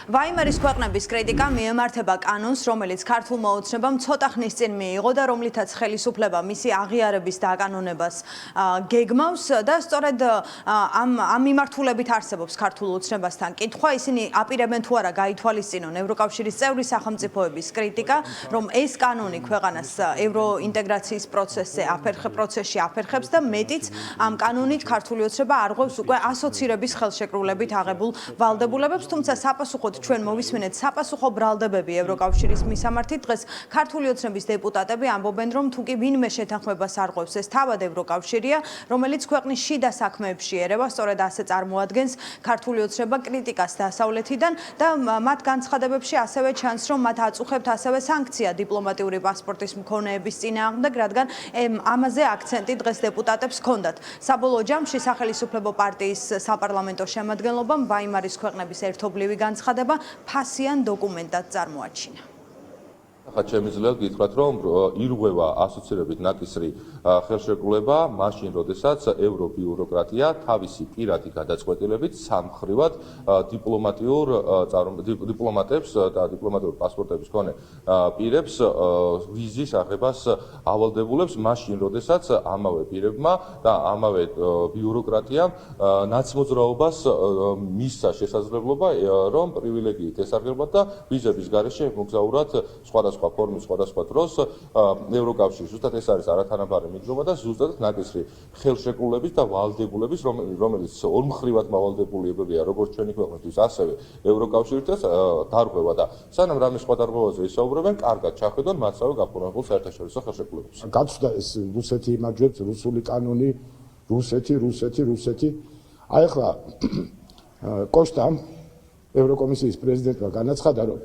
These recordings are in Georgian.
ვაიმარის ქვეყნების კრიტიკა მიემართება კანონს, რომელიც ქართულმა ოცნებამ ცოტა ხნის წინ მიიღო და რომლითაც ხელისუფლება მისი აღიარების დაკანონებას გეგმავს და სწორედ ამ მიმართულებით არსებობს ქართულ ოცნებასთან კითხვა. ისინი აპირებენ თუ არა გაითვალისწინონ ევროკავშირის წევრი სახელმწიფოების კრიტიკა, რომ ეს კანონი ქვეყანას ევროინტეგრაციის პროცესში აფერხებს და მეტიც ამ კანონით ქართული ოცნება არღვევს უკვე ასოცირების ხელშეკრულებით აღებულ ვალდებულებებს, თუმცა საპასუხოდ ჩვენ მოვისმენთ საპასუხო ბრალდებები ევროკავშირის მისამართით. დღეს ქართული ოცნების დეპუტატები ამბობენ, რომ თუ კი ვინმე შეთანხმებას არღვევს, ეს თავად ევროკავშირია, რომელიც ქვეყნის შიდა საქმეებში ერევა, სწორედ ასე წარმოადგენს ქართული ოცნება კრიტიკას დასავლეთიდან და მათ განცხადებებში ასევე ჩანს, რომ მათ აწუხებთ ასევე სანქცია დიპლომატიური პასპორტის მქონეების წინააღმდეგ, რადგან ამაზე აქცენტი დღეს დეპუტატებს ჰქონდათ. საბოლოო ჯამში სახელისუფლებო პარტიის საპარლამენტო შემადგენლობამ ვაიმარის ქვეყნების ერთობლივი განცხადება ფასიან დოკუმენტად წარმოაჩინა. ახლა შემიძლია გითხრათ, რომ ირღვევა ასოცირებით ნაკისრი ხელშეკრულება მაშინ, როდესაც ევრობიუროკრატია თავისი პირადი გადაწყვეტილებით სამხრივად დიპლომატებს და დიპლომატიური პასპორტების მქონე პირებს ვიზის აღებას ავალდებულებს, მაშინ, როდესაც ამავე პირებმა და ამავე ბიუროკრატიამ ნაცმოძრაობას მისცა შესაძლებლობა, რომ პრივილეგიით ესარგებლოთ და ვიზების გარეშე მოგზაუროთ სხვადასხვა ფორმის სხვადასხვა დროს ევროკავშირში. ზუსტად ეს არის არათანაბარი მიჯობა და ზუსტად ნაკისრი ხელშეკრულების და ვალდებულების, რომელიც ორმხრივად მავალდებულებია როგორც ჩვენი ქვეყნისთვის, ასევე ევროკავშირისთვის დარღვევა და სანამ რამე სხვა დარღვევაზე ისაუბრებენ, კარგად ჩახედონ მათსავე გაფორმებულ საერთაშორისო ხელშეკრულებებს. გაცვდა ეს რუსეთი იმარჯვებს, რუსული კანონი, რუსეთი. აი ახლა კოშტამ ევროკომისიის პრეზიდენტმა განაცხადა, რომ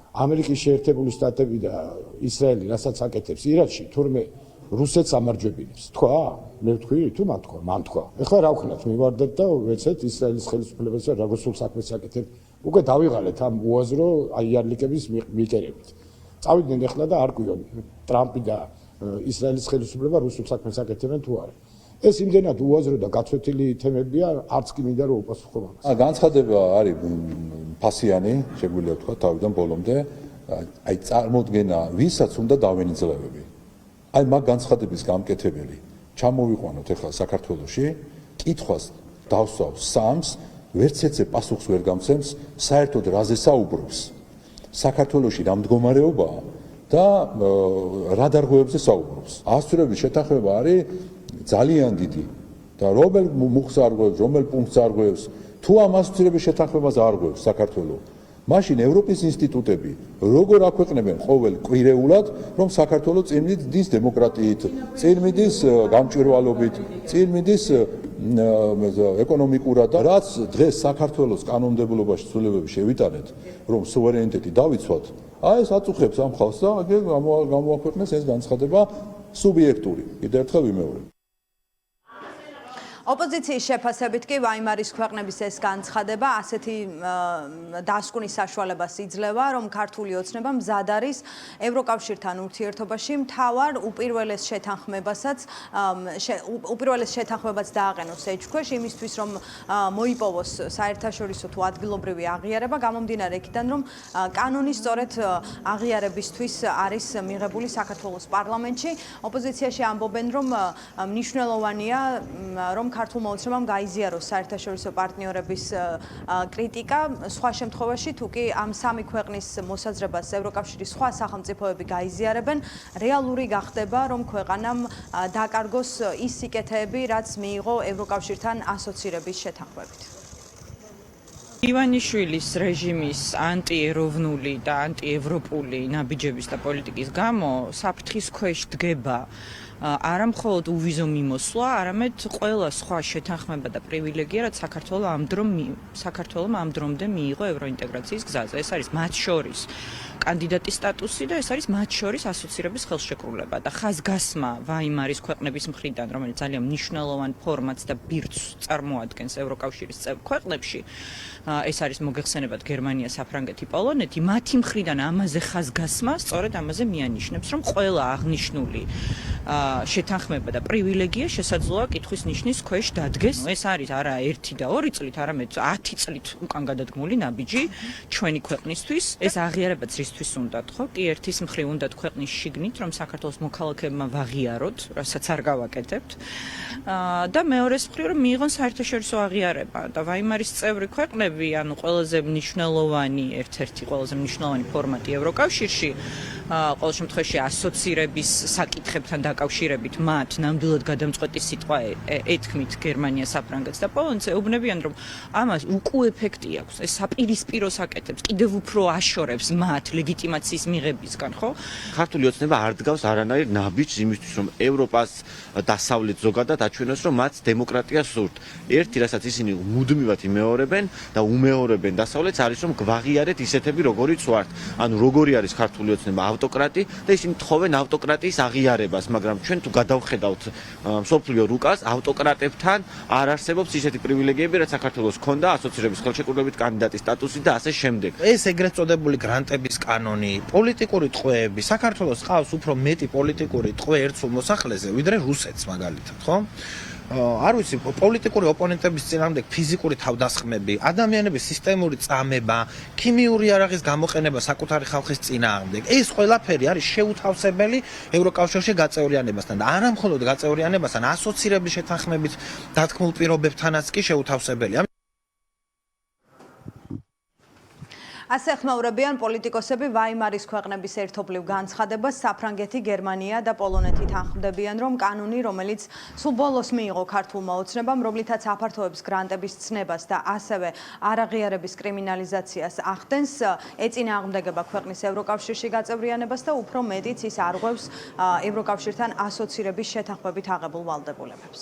ამერიკის შეერთებული შტატები და ისრაელი რასაც აკეთებს ირაკში, თურმე რუსეთს ამარჯვებინებს. თქვა? მე ვთქვი, თუ მან თქვა. ეხლა რა ვქნათ, მივარდეთ და ვეცეთ ისრაელის ხელისუფლებას რა რუსულ საქმეს აკეთებ. უკვე დავიღალეთ ამ უაზრო აიარლიკების მიკერებით. წავიდნენ ეხლა და არ კვირონ ტრამპი და ისრაელის ხელისუფლება რუსულ საქმეს აკეთებენ თუ არა. ეს იმდენად უაზრო და გაცვეთილი თემებია, არც კი მინდა რომ უპასუხო მაგას. განცხადება არის ფასიანი, შეგვიძლია ვთქვა თავიდან ბოლომდე, აი წარმოდგენა, ვისაც უნდა დავენიძლევები. აი მაგ განცხადების გამკეთებელი ჩამოვიყვანოთ ახლა საქართველოში, კითხვას დავსვავს სამს, ვერც ერთზე პასუხს ვერ გამცემს, საერთოდ რაზე საუბრობს. საქართველოში რა მდგომარეობაა და რა დარღვევებზე საუბრობს. ასწორების შეთანხმება არის ძალიან დიდი და რომელ მუხს არღვევს, რომელ პუნქტს არღვევს, თუ ამ ასოცირების შეთანხმებას არღვევს საქართველოს, მაშინ ევროპის ინსტიტუტები როგორ აქვეყნებენ ყოველ კვირეულად, რომ საქართველოს წინ მიდის დემოკრატიით, წინ მიდის გამჭვირვალობით, წინ მიდის ეკონომიკურად და რაც დღეს საქართველოს კანონმდებლობაში ცვლილებები შევიტანეთ, რომ სუვერენიტეტი დავიცვათ, აი ეს აწუხებს ამ ხალხს და გამოაქვეყნეს ეს განცხადება სუბიექტური. კიდევ ერთხელ ვიმეორებ. ოპოზიციის შეფასებით კი ვაიმარის ქვეყნების ეს განცხადება ასეთი დასკვნის საშუალებას იძლევა, რომ ქართული ოცნება მზად არის ევროკავშირთან ურთიერთობაში მთავარ უპირველეს შეთანხმებას დააყენოს ეჭქვეშ იმისთვის, რომ მოიპოვოს საერთაშორისო თუ ადგილობრივი აღიარება, გამომდინარე იქიდან, რომ კანონი სწორედ აღიარებისთვის არის მიღებული საქართველოს პარლამენტში. ოპოზიციაში ამბობენ, რომ მნიშვნელოვანია, რომ ქართულმა ოცნებამ გაიზიაროს საერთაშორისო პარტნიორების კრიტიკა. სხვა შემთხვევაში, თუ კი ამ სამი ქვეყნის მოსაზრებას ევროკავშირის სხვა სახელმწიფოები გაიზიარებენ, რეალური გახდება, რომ ქვეყანამ დაკარგოს ის სიკეთეები, რაც მიიღო ევროკავშირთან ასოცირების შეთანხმებით. ივანიშვილის რეჟიმის ანტიეროვნული და ანტიევროპული ნაბიჯების და პოლიტიკის გამო საფრთხის ქვეშ დგება არა მხოლოდ უვიზო მიმოსვლა, არამედ ყველა სხვა შეთანხმება და პრივილეგია, რაც საქართველომ ამ დრომდე მიიღო ევროინტეგრაციის გზაზე. ეს არის მათ შორის კანდიდატის სტატუსი და ეს არის მათ შორის ასოცირების ხელშეკრულება და ხაზგასმა ვაიმარის ქვეყნების მხრიდან, რომელიც ძალიან მნიშვნელოვან ფორმატს და ბირთვს წარმოადგენს ევროკავშირის წევრ ქვეყნებში, ეს არის მოგეხსენებათ გერმანია, საფრანგეთი, პოლონეთი, მათი მხრიდან ამაზე ხაზგასმა სწორედ ამაზე მიანიშნებს, რომ ყველა აღნიშნული შეთანხმება და პრივილეგია შესაძლოა კითხვის ნიშნის ქვეშ დადგეს. ეს არის არა 1 და 2 წლით, არამედ 10 წლით უკან გადადგმული ნაბიჯი ჩვენი ქვეყნისთვის. ეს აღიარებაც რისთვის უნდათ, ხო? კი ერთის მხრივ უნდათ ქვეყნის შიგნით, რომ საქართველოს მოქალაქეებმა ვაღიაროთ, რასაც არ გავაკეთებთ. და მეორეს მხრივ რომ მიიღონ საერთაშორისო აღიარება და ვაიმარის წევრი ქვეყნები, ანუ ყველაზე მნიშვნელოვანი, ერთ-ერთი ყველაზე მნიშვნელოვანი ფორმატი ევროკავშირში, ყოველ შემთხვევაში ასოცირების საკითხებთან დაკავშირებით მათ ნამდვილად გადამწყვეტი სიტყვა ეთქმით გერმანია, საფრანგეთს და პოლონეთს, ეუბნებიან რომ ამას უკუ ეფექტი აქვს. ეს საპირისპირო საკეთებს, კიდევ უფრო აშორებს მათ ლეგიტიმაციის მიღებისგან, ხო? ქართული ოცნება არ დგავს არანაირ ნაბიჯს იმისთვის, რომ ევროპას დასავლეთ ზოგადად აჩვენოს, რომ მათ დემოკრატია სურთ. ერთი, რასაც ისინი მუდმივად იმეორებენ და უმეორებენ დასავლეთს, არის რომ გვაღიარეთ ისეთები, როგორიც ვართ. ანუ როგორი არის ქართული ოცნება ავტოკრატი და ისინი თხოვენ ავტოკრატიის აღიარებას, მაგრამ ჩვენ თუ გადავხედავთ მსოფლიო რუკას, ავტოკრატებთან არ არსებობს ისეთი პრივილეგიები, რაც საქართველოს ჰქონდა ასოცირების ხელშეკრულებით კანდიდატის სტატუსით და ასე შემდეგ. ეს ეგრეთ წოდებული გრანტების კანონი, პოლიტიკური ტყვეები, საქართველოს ყავს უფრო მეტი პოლიტიკური ტყვე ერთსულ მოსახლეზე, ვიდრე რუსეთს მაგალითად, ხო? არ ვიცი, პოლიტიკური ოპონენტების წინააღმდეგ ფიზიკური თავდასხმები, ადამიანების სისტემური წამება, ქიმიური იარაღის გამოყენება საკუთარი ხალხის წინააღმდეგ. ეს ყველაფერი არის შეუთავსებელი ევროკავშირში გაწევრიანებასთან და არა მხოლოდ გაწევრიანებასთან, ასოცირების შეთანხმებით დათქმულ პირობებთანაც კი შეუთავსებელია. ასე ხმაურებიან პოლიტიკოსები ვაიმარის ქვეყნების ერთობლივ განცხადებას, საფრანგეთი, გერმანია და პოლონეთი თანხმდებიან, რომ კანონი, რომელიც სულ ბოლოს მიიღო ქართულმა ოცნებამ, რომლითაც აფართოებს გრანტების ცნებას და ასევე არაღიარების კრიმინალიზაციას ახდენს, ეწინააღმდეგება ქვეყნის ევროკავშირში გაწევრიანებას და უფრო მეტიც ის არღვევს ევროკავშირთან ასოცირების შეთანხმებით აღებულ ვალდებულებებს.